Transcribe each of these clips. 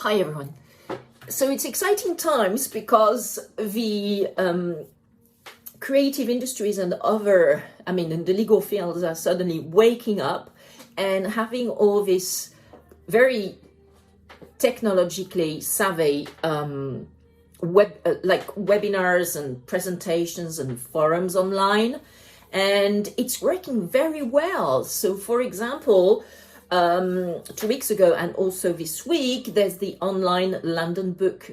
Hi everyone. So it's exciting times because the creative industries and and the legal fields are suddenly waking up and having all this very technologically savvy webinars and presentations and forums online, and it's working very well. So for example, 2 weeks ago and also this week, there's the online London Book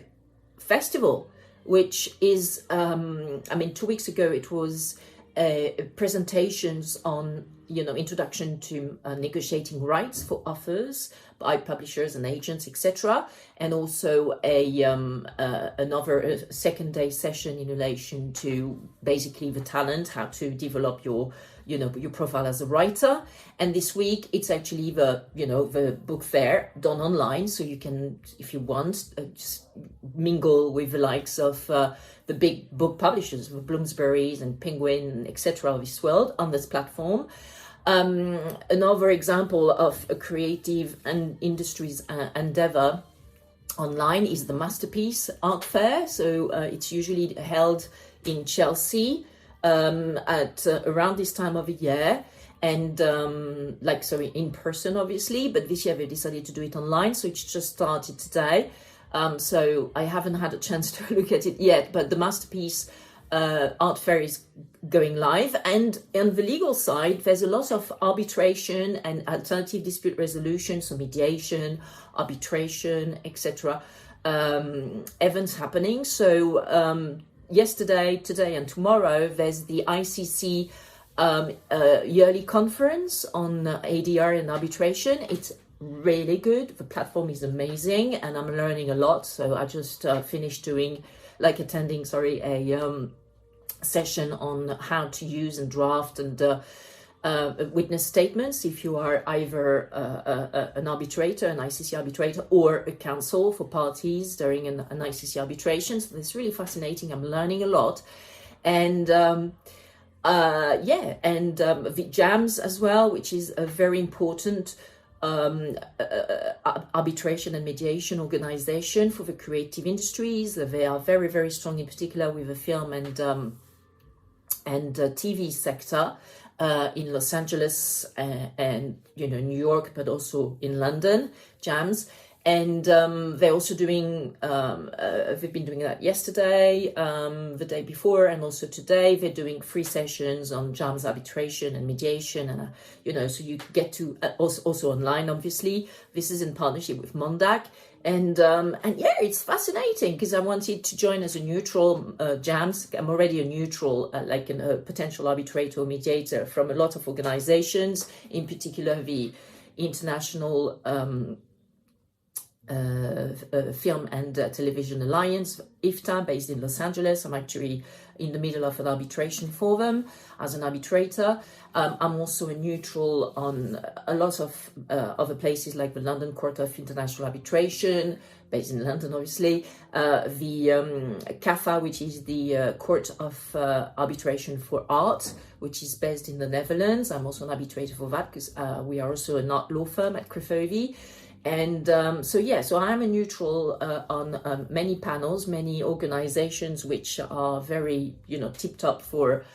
Festival, which is, 2 weeks ago it was presentations on, introduction to negotiating rights for authors by publishers and agents, etc. And also another second day session in relation to basically the talent, how to develop your profile as a writer. And this week it's actually the book fair done online, so you can, if you want, just mingle with the likes of the big book publishers, the Bloomsburys and Penguin, etc. of this world on this platform. Another example of a creative and industries endeavor online is the Masterpiece Art Fair. So it's usually held in Chelsea at around this time of the year, and in person obviously, but this year they decided to do it online, so it's just started today. So I haven't had a chance to look at it yet, but the Masterpiece Art Fair is going live. And on the legal side, there's a lot of arbitration and alternative dispute resolution, so mediation, arbitration, etc. Events happening. So yesterday, today and tomorrow, there's the ICC yearly conference on ADR and arbitration. It's really good. The platform is amazing and I'm learning a lot. So I just finished attending a session on how to use and draft and witness statements if you are either an arbitrator, an ICC arbitrator, or a counsel for parties during an ICC arbitration. So it's really fascinating. I'm learning a lot. And the JAMS as well, which is a very important arbitration and mediation organization for the creative industries. They are very, very strong, in particular with the film and TV sector in Los Angeles and New York, but also in London, JAMS. And they're also doing, they've been doing that yesterday, the day before, and also today. They're doing 3 sessions on JAMS arbitration and mediation, and so you get to also online, obviously. This is in partnership with Mondac. And it's fascinating because I wanted to join as a neutral JAMS. I'm already a neutral, a potential arbitrator or mediator from a lot of organizations, in particular the International Film and Television Alliance, IFTA, based in Los Angeles. I'm actually in the middle of an arbitration for them as an arbitrator. I'm also a neutral on a lot of other places like the London Court of International Arbitration, based in London, obviously. The CAFA, which is the Court of Arbitration for Art, which is based in the Netherlands. I'm also an arbitrator for that because we are also an art law firm at Crefovi. And so I'm a neutral on many panels, many organizations which are very, tip-top for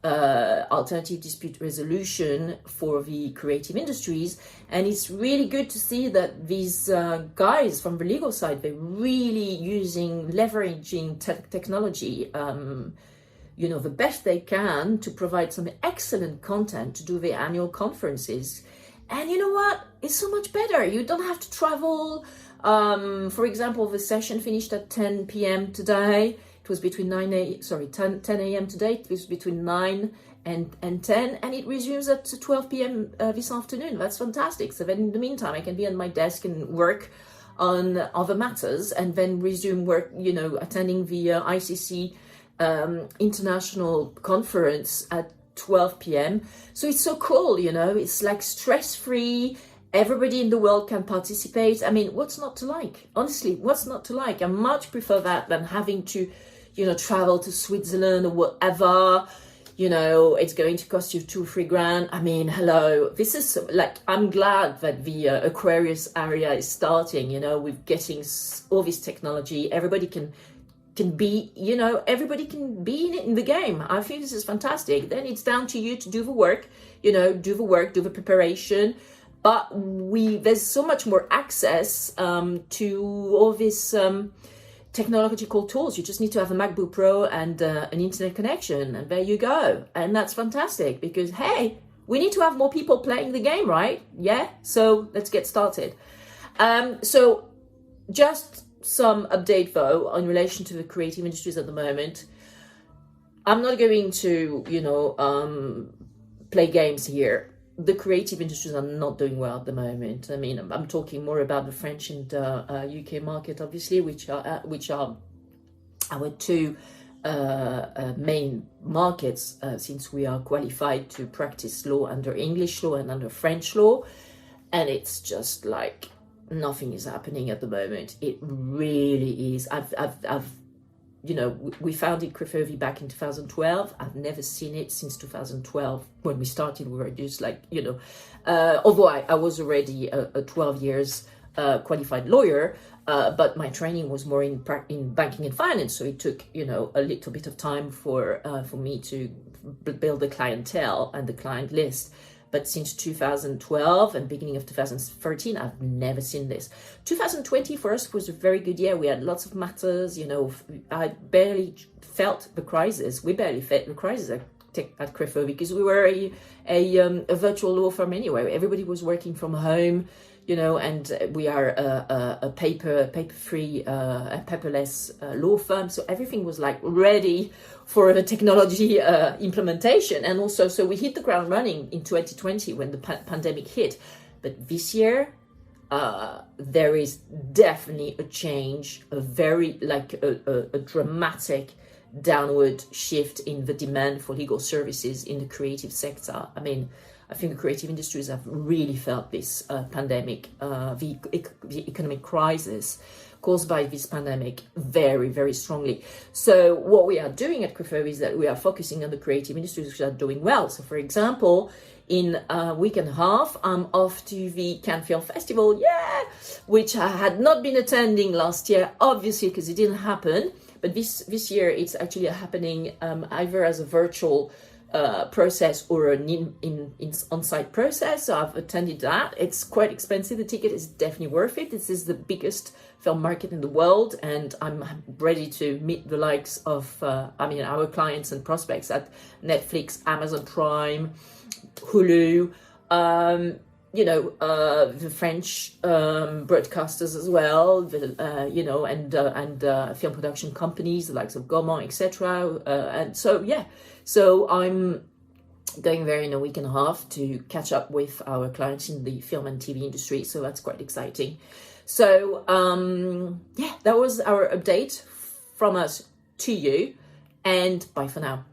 alternative dispute resolution for the creative industries. And it's really good to see that these guys from the legal side, they're really leveraging technology, the best they can to provide some excellent content to do the annual conferences. And you know what? It's so much better. You don't have to travel. For example, the session finished at 10 p.m. today. It was between 10 a.m. today. It was between 9 and 10. And it resumes at 12 p.m. This afternoon. That's fantastic. So then in the meantime, I can be on my desk and work on other matters and then resume work, attending the ICC International Conference at 12 p.m. So it's so cool, it's like stress-free. Everybody in the world can participate. I mean, what's not to like? Honestly, what's not to like? I much prefer that than having to, travel to Switzerland or whatever. you know, it's going to cost you 2-3 grand. I mean, hello, this is like, I'm glad that the Aquarius area is starting, you know, with getting all this technology. Everybody can be, you know, everybody can be in the game. I think this is fantastic. Then it's down to you to do the work, you know, do the preparation. But there's so much more access to all this technological tools. You just need to have a MacBook Pro and an internet connection, and there you go. And that's fantastic because, hey, we need to have more people playing the game, right? Yeah, so let's get started. So just some update though in relation to the creative industries at the moment. I'm not going to, you know, play games here. The creative industries are not doing well at the moment. I mean, I'm talking more about the French and UK market, obviously, which are our two main markets, since we are qualified to practice law under English law and under French law. And it's just like nothing is happening at the moment. It really is. I've you know, we founded Crefovi back in 2012. I've never seen it since 2012. When we started, we were just like, you know, although I was already a 12 years qualified lawyer, but my training was more in banking and finance. So it took, you know, a little bit of time for me to build the clientele and the client list. But since 2012 and beginning of 2013, I've never seen this. 2020 for us was a very good year. We had lots of matters, you know, I barely felt the crisis. We barely felt the crisis at Crefovi because we were a virtual law firm anyway. Everybody was working from home, you know, and we are a paper-free, paperless law firm. So everything was like ready for the technology implementation. And also, so we hit the ground running in 2020 when the pandemic hit. But this year, there is definitely a change, a very, like a dramatic downward shift in the demand for legal services in the creative sector. I mean, I think the creative industries have really felt this pandemic, the economic crisis caused by this pandemic very, very strongly. So what we are doing at Crefovi is that we are focusing on the creative industries which are doing well. So for example, in a week and a half, I'm off to the Cannes Film Festival, which I had not been attending last year, obviously, because it didn't happen. But this year, it's actually happening either as a virtual process or an on-site process. So I've attended that. It's quite expensive. The ticket is definitely worth it. This is the biggest film market in the world, and I'm ready to meet the likes of, our clients and prospects at Netflix, Amazon Prime, Hulu, the French broadcasters as well, and film production companies, the likes of Gaumont, etc. So I'm going there in a week and a half to catch up with our clients in the film and TV industry. So that's quite exciting. So that was our update from us to you, and bye for now.